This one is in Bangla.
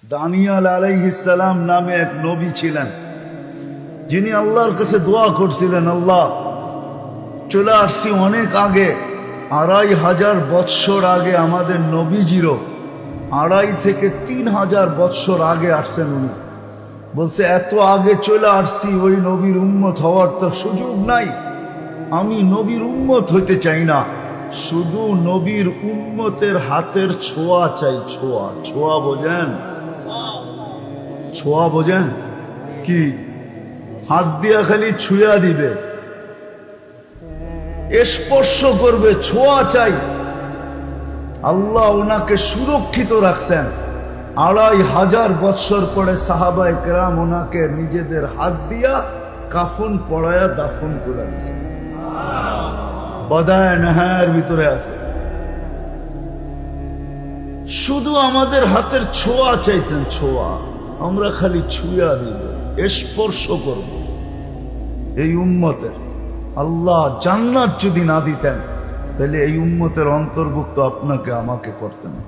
দানিয়াল আলাইহিস সালাম নামে এক নবী ছিলেন, যিনি আল্লাহর কাছে দোয়া করছিলেন, আল্লাহ চলে আসছি অনেক আগে, 2500 বৎসর আগে আমাদের নবীজিরও 2500 থেকে 3000 বৎসর আগে আসছেন উনি। বলছে এত আগে চলে আসছি, ওই নবীর উম্মত হওয়ার তো সুযোগ নাই। আমি নবীর উম্মত হইতে চাই না, শুধু নবীর উম্মতের হাতের ছোঁয়া চাই। ছোঁয়া, ছোঁয়া বোঝেন? ছোঁয়া বোঝেন কি? হাত দিয়া খালি ছুঁয়া দিবে, স্পর্শ করবে, ছোঁয়া চাই। আল্লাহ ওনাকে সুরক্ষিত রাখছেন। 2500 বৎসর পরে সাহাবায়ে কেরাম ওনাকে নিজেদের হাত দিয়া কাফন পড়ায়া দাফন করে দিয়েছেন। বদায় নাহার ভিতরে আছে। শুধু আমাদের হাতের ছোঁয়া চাইছেন, ছোঁয়া। আমরা খালি ছুঁয়া দিব, স্পর্শ করব। এই উম্মতের আল্লাহ জান্নাত যদি না দিতেন, তাহলে এই উম্মতের অন্তর্ভুক্ত আপনাকে আমাকে করতেন না।